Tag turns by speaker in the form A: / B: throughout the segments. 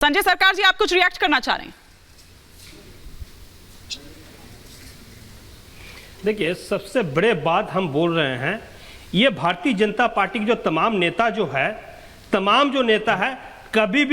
A: संजय सरकार जी, आप कुछ रिएक्ट करना चाह रहे हैं?
B: देखिए, सबसे बड़े बात हम बोल रहे हैं, ये भारतीय जनता पार्टी के जो तमाम नेता है कभी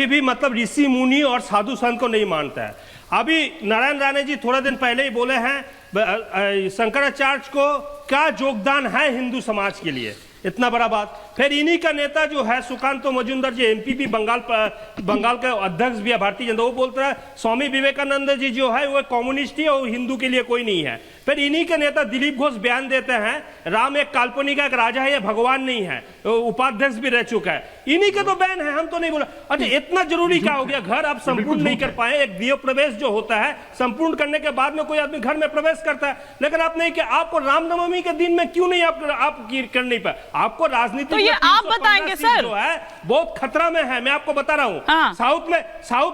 B: भी मतलब ऋषि मुनि और साधु संत को नहीं मानता है। अभी नारायण राणे जी थोड़ा दिन पहले ही बोले हैं शंकराचार्य को क्या योगदान है हिंदू समाज के लिए, इतना बड़ा बात। फिर इन्हीं का नेता जो है सुकांतो मजूमदार जी, एमपीपी बंगाल के अध्यक्ष भी है भारतीय जनता, वो बोलता है स्वामी विवेकानंद जी जो है वो कम्युनिस्ट ही और हिंदू के लिए कोई नहीं है। फिर इन्हीं के नेता दिलीप घोष बयान देते हैं राम एक काल्पनिक एक राजा है, ये भगवान नहीं है, उपाध्यक्ष भी रह चुका है। इन्हीं के तो बयान है, हम तो नहीं बोला। अच्छा, इतना जरूरी क्या हो गया? घर आप संपूर्ण नहीं कर पाए, एक गृह प्रवेश जो होता है संपूर्ण करने के बाद में कोई आदमी घर में प्रवेश करता है, लेकिन आप नहीं किया। आपको रामनवमी के दिन में क्यों नहीं आप कर नहीं पाए? आपको राजनीति
A: ये आप बताएंगे सर,
B: जो है बहुत खतरा में है। मैं आपको बता रहा हूं।
A: हाँ।
B: साउथ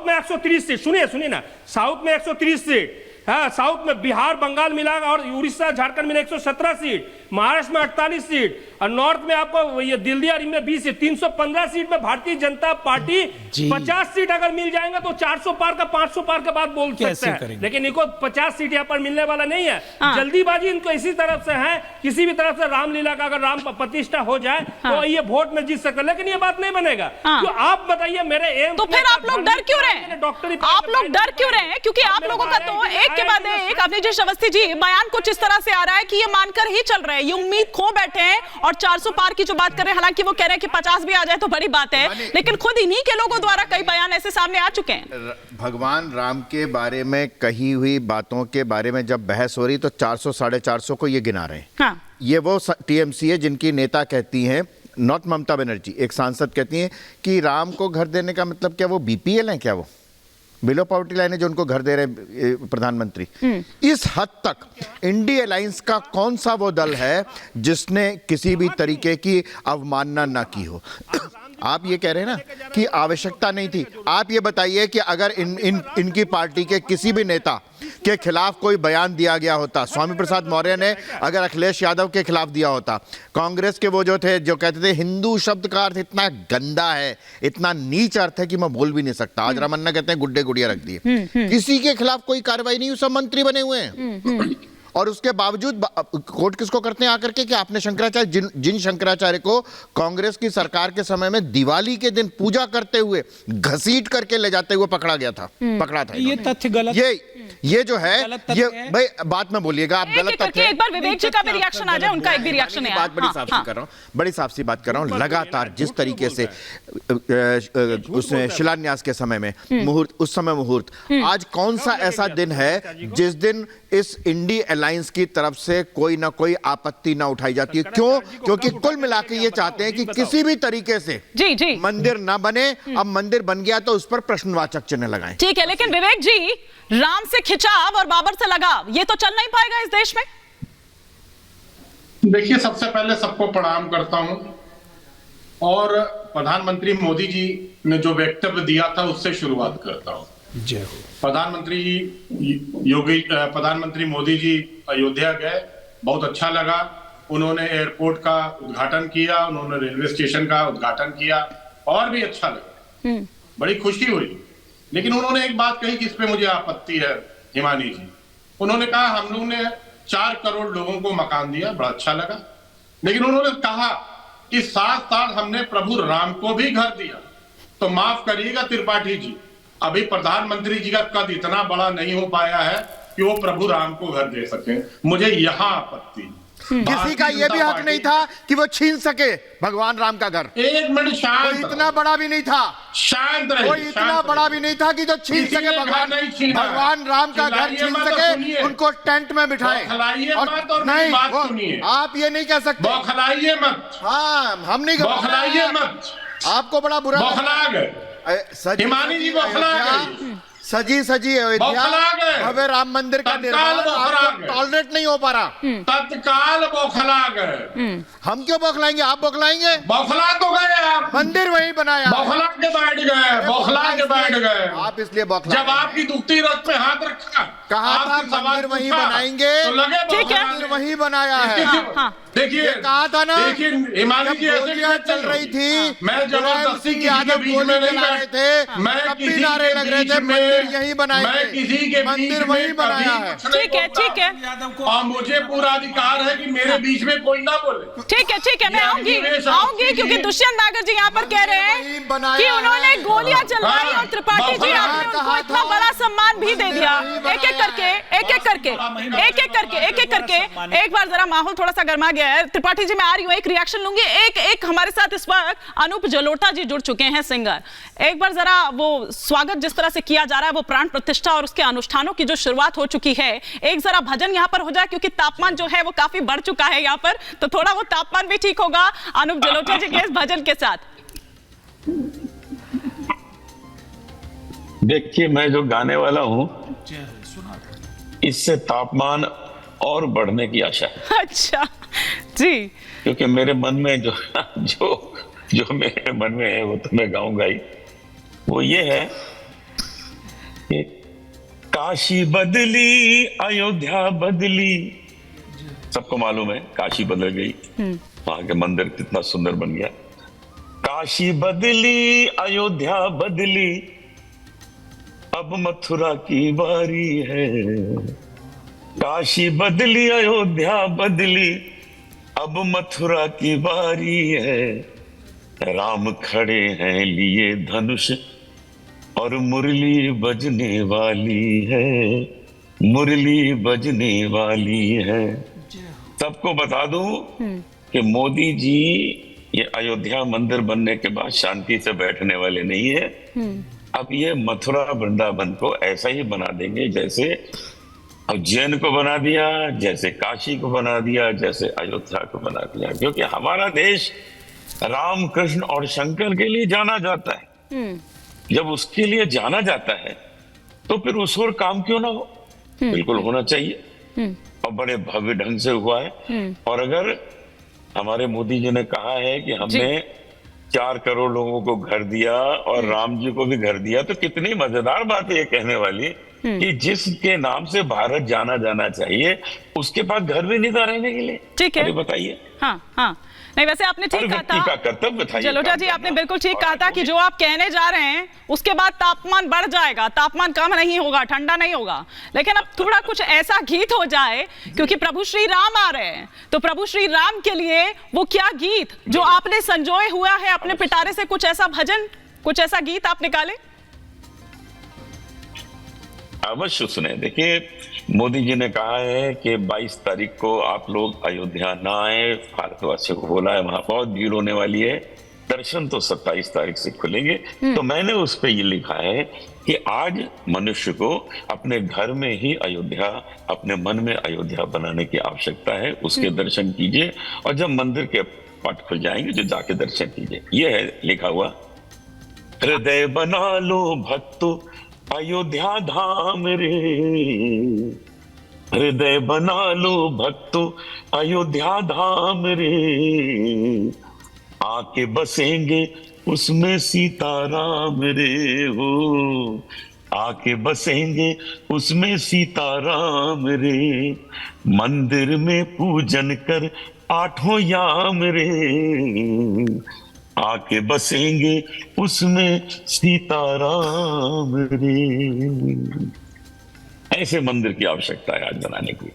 B: में 130 सीट, सुनिए ना, साउथ में 130 सीट, हाँ, साउथ में बिहार बंगाल मिला और उड़ीसा झारखंड मिला 117 सीट, महाराष्ट्र में 48 सीट, और नॉर्थ में आपको ये दिल्ली और इनमें 20 सीट, 315 सीट में भारतीय जनता पार्टी 50 सीट अगर मिल जाएगा तो 400 पार का 500 पार के बाद बोल सकते हैं, लेकिन इनको 50 सीट यहाँ पर मिलने वाला नहीं है। जल्दीबाजी इनको इसी तरफ से है, किसी भी तरफ से रामलीला का अगर राम प्रतिष्ठा हो जाए तो ये वोट में जीत सकते, लेकिन ये बात नहीं बनेगा। तो आप बताइए मेरे एम,
A: तो फिर आप लोग डर क्यों रहे हैं? आप लोग डर क्यों रहे हैं? क्योंकि आप लोगों का तो एक के बाद एक अवनीश अवस्थी जी बयान कुछ इस तरह से आ रहा है कि ये मानकर ही चल रहे हैं, ये उम्मीद खो बैठे हैं और 400 पार की जो बात कर रहे हैं, हालांकि वो कह रहे हैं कि 50 भी आ जाए तो बड़ी बात है, लेकिन खुद इन्हीं के लोगों द्वारा कई बयान ऐसे सामने आ चुके हैं।
C: भगवान राम के बारे में कही हुई बातों के बारे में जब बहस हो रही तो 400 साढ़े 400 को ये गिना रहे हैं।
A: हाँ।
C: ये वो टीएमसी है जिनकी नेता कहती हैं, नॉट ममता बनर्जी, एक सांसद कहती हैं कि राम को घर देने का मतलब क्या वो बीपीएल है, क्या वो बिलो पॉवर्टी लाइन है जो उनको घर दे रहे प्रधानमंत्री? इस हद तक इंडिया अलायंस का कौन सा वो दल है जिसने किसी भी तरीके की अवमानना ना की हो? आप ये कह रहे हैं ना कि आवश्यकता नहीं थी। आप ये बताइए कि अगर इनकी पार्टी के किसी भी नेता के खिलाफ कोई बयान दिया गया होता, स्वामी प्रसाद मौर्य ने अगर अखिलेश यादव के खिलाफ दिया होता, कांग्रेस के वो जो थे जो कहते थे हिंदू शब्द का अर्थ इतना गंदा है, इतना नीच अर्थ है कि मैं बोल भी नहीं सकता, आज रमन्ना कहते हैं गुड्डे गुड़िया रख दिए, किसी के खिलाफ कोई कार्रवाई नहीं, सब मंत्री बने हुए हैं। और उसके बावजूद कोर्ट किसको करते हैं आकर के कि आपने शंकराचार्य, जिन शंकराचार्य को कांग्रेस की सरकार के समय में दिवाली के दिन पूजा करते हुए घसीट करके ले जाते हुए पकड़ा था।
D: ये तथ्य गलत,
C: ये जो है ये भाई बात में बोलिएगा आप, गलत तथ्य है।
A: एक बार विवेक जी का भी रिएक्शन आ जाए, उनका एक भी रिएक्शन है।
C: बात बड़ी साफ सी कर रहा हूं, बड़ी साफ सी बात कर रहा हूं। लगातार जिस तरीके से उसने शिलान्यास के समय में मुहूर्त, उस समय मुहूर्त, आज कौन सा ऐसा दिन है जिस दिन इस इंडी अलायंस की तरफ से कोई ना कोई आपत्ति ना उठाई जाती है? क्यों? क्योंकि कुल मिला के ये चाहते हैं कि किसी भी तरीके से मंदिर ना बने, अब मंदिर बन गया तो उस पर प्रश्नवाचक चिन्ह लगाएं।
A: ठीक है, लेकिन विवेक जी, राम से खिंचाव और बाबर से लगाव, ये तो चल नहीं पाएगा इस देश में।
E: देखिए, सबसे पहले सबको प्रणाम करता हूं और प्रधानमंत्री मोदी जी ने जो वक्तव्य दिया था उससे शुरुआत करता हूं। प्रधानमंत्री मोदी जी अयोध्या गए, बहुत अच्छा लगा। उन्होंने एयरपोर्ट का उद्घाटन किया, उन्होंने रेलवे स्टेशन का उद्घाटन किया, और भी अच्छा लगा, बड़ी खुशी हुई। लेकिन उन्होंने एक बात कही जिस पे मुझे आपत्ति है, हिमानी जी। उन्होंने कहा हम लोग ने 4 करोड़ लोगों को मकान दिया, बड़ा अच्छा लगा, लेकिन उन्होंने कहा कि 7 साल हमने प्रभु राम को भी घर दिया। तो माफ करिएगा त्रिपाठी जी, अभी प्रधानमंत्री जी का कद इतना बड़ा नहीं हो पाया है कि वो प्रभु राम को घर दे सके। मुझे यहाँ आपत्ति।
C: किसी का ये भी हक नहीं था कि वो छीन सके भगवान राम का घर।
E: एक मिनट शांत,
C: कोई इतना बड़ा भी नहीं था,
E: शांत रहे,
C: कोई इतना बड़ा भी नहीं था कि जो छीन सके भगवान राम का घर छीन सके, उनको टेंट में बिठाए।
E: और नहीं,
C: आप ये नहीं कह सकते,
E: बौखलाइए मत।
C: हाँ, हम नहीं,
E: बौखलाइए मत,
C: आपको बड़ा बुरा
E: बौखला गए हिमानी जी, बौखला गए।
C: सजी अयोध्या, भव्य राम मंदिर का निर्माण टॉलरेट नहीं हो पा रहा,
E: तत्काल बौखला गए।
C: हम क्यों बौखलाएंगे? आप बौखलाएंगे?
E: बौखला तो गए आप,
C: मंदिर वहीं बनाया,
E: बौखला के बैठ गए, बौखला के बैठ गए
C: आप, इसलिए बौखला।
E: जब आपकी दुखती रथ पे हाथ रखा
C: कहा था
E: आपसे सवाल
C: मंदिर वहीं
E: पूछा,
C: बनाएंगे,
E: तो लगे
A: ठीक है।
C: मंदिर वहीं बनाया है।
A: हाँ।
E: देखिए
C: ये कहा था ना,
E: देखिए हिमालय
C: जब
E: जी ऐसे
C: गोलियां
E: कैसे
C: चल रही थी,
E: मैं
C: मुलायम
E: जबरदस्ती
C: सिंह
E: किसी के
C: यादव
E: बीच
C: गोली
E: में नहीं
C: चला रहे
E: बैठ
C: थे,
E: मैं
C: तब भी
E: किसी
C: नारे
E: के
C: लग रहे
E: बीच
C: थे
E: में-
C: मंदिर यहीं बनाएंगे,
E: मैं किसी के
C: मंदिर
E: बीच
C: वहीं
E: में
C: बनाया
E: कभी
C: है।
E: कुछ नहीं
A: ठीक है,
E: बोलता।
A: ठीक है।
E: और मुझे पूरा अधिकार है कि मेरे बीच में कोई ना बोले।
A: ठीक है, ठीक है, मैं
E: ये
A: आऊंगी
E: निवेश
A: आऊंगी
E: आपके
A: क्योंकि
E: लिए-
A: दुष्यंत नागर जी यहाँ पर कह रहे हैं
C: वहीं बनाया
A: कि उन्होंने
C: है।
A: गोलियां चलवाई
E: हाँ,
A: और त्रिपाठी जी
E: बाबा
A: आपने उनको
C: कहा
A: इतना
C: था,
A: बड़ा सम्मान भी दे दिया।
C: वहीं
A: एक एक करके एक एक करके एक एक करके एक एक करके एक बार जरा माहौल थोड़ा सा गर्मा गया है। त्रिपाठी जी मैं आ रही हूँ, एक रिएक्शन लूंगी। एक हमारे साथ इस वक्त अनूप जलोटा जी जुड़ चुके हैं, सिंगर। एक बार जरा वो स्वागत जिस तरह से किया जा रहा है, वो प्राण प्रतिष्ठा और उसके अनुष्ठानों की जो शुरुआत हो चुकी है, एक जरा भजन यहाँ पर हो जाए क्योंकि तापमान जो है वो काफी बढ़ चुका है यहाँ पर, तो थोड़ा वो तापमान भी ठीक होगा अनूप जलोटा जी के इस भजन के साथ।
D: देखिए मैं जो गाने वाला हूं इससे तापमान और बढ़ने की आशा है,
A: अच्छा जी,
D: क्योंकि मेरे मन में जो जो जो मेरे मन में है वो तो मैं गाऊंगा ही। वो ये है कि काशी बदली अयोध्या बदली, सबको मालूम है काशी बदल गई, वहां के मंदिर कितना सुंदर बन गया। काशी बदली अयोध्या बदली, अब मथुरा की बारी है। काशी बदली अयोध्या बदली, अब मथुरा की बारी है। राम खड़े हैं लिए धनुष और मुरली बजने वाली है, मुरली बजने वाली है। सबको बता दूं कि मोदी जी ये अयोध्या मंदिर बनने के बाद शांति से बैठने वाले नहीं है। अब ये मथुरा वृंदावन को ऐसा ही बना देंगे जैसे उज्जैन को बना दिया, जैसे काशी को बना दिया, जैसे अयोध्या को बना दिया। क्योंकि हमारा देश राम कृष्ण और शंकर के लिए जाना जाता है। जब उसके लिए जाना जाता है तो फिर उस और काम क्यों ना हो, बिल्कुल होना चाहिए और बड़े भव्य ढंग से हुआ है। और अगर हमारे मोदी जी ने कहा है कि हमने 4 करोड़ लोगों को घर दिया और राम जी को भी घर दिया, तो कितनी मजेदार बात है ये कहने वाली कि जिसके नाम से भारत जाना जाना चाहिए उसके पास घर भी नहीं था रहने के लिए।
A: ठीक है,
D: अरे बताइए।
A: हाँ हाँ, नहीं वैसे आपने ठीक कहा
D: व्यक्ति का
A: था
D: कर्तव्य था।
A: जलोटा जी, आपने बिल्कुल ठीक कहा था कि जो आप कहने जा रहे हैं उसके बाद तापमान बढ़ जाएगा, तापमान कम नहीं होगा, ठंडा नहीं होगा। लेकिन अब थोड़ा कुछ ऐसा गीत हो जाए, क्योंकि प्रभु श्री राम आ रहे हैं, तो प्रभु श्री राम के लिए वो क्या गीत जो आपने संजोए हुआ है अपने पिटारे से, कुछ ऐसा भजन, कुछ ऐसा गीत आप निकाले।
D: अवश्य सुने। देखिए मोदी जी ने कहा है कि 22 तारीख को आप लोग अयोध्या ना आए, भारतवासियों को बोला है वहां बहुत भीड़ होने वाली है, दर्शन तो 27 तारीख से खुलेंगे। तो मैंने उस पे ये लिखा है कि आज मनुष्य को अपने घर में ही अयोध्या, अपने मन में अयोध्या बनाने की आवश्यकता है। उसके दर्शन कीजिए और जब मंदिर के पट खुल जाएंगे जो जाके दर्शन कीजिए। ये है लिखा हुआ, हृदय बना लो भक्तो अयोध्या धाम रे, हृदय बना लो भक्तो अयोध्या धाम रे, आके बसेंगे उसमें सीताराम रे हो, आके बसेंगे उसमें सीताराम रे, मंदिर में पूजन कर 8 याम रे, आके बसेंगे उसमें सीताराम रे। ऐसे मंदिर की आवश्यकता है आज बनाने की।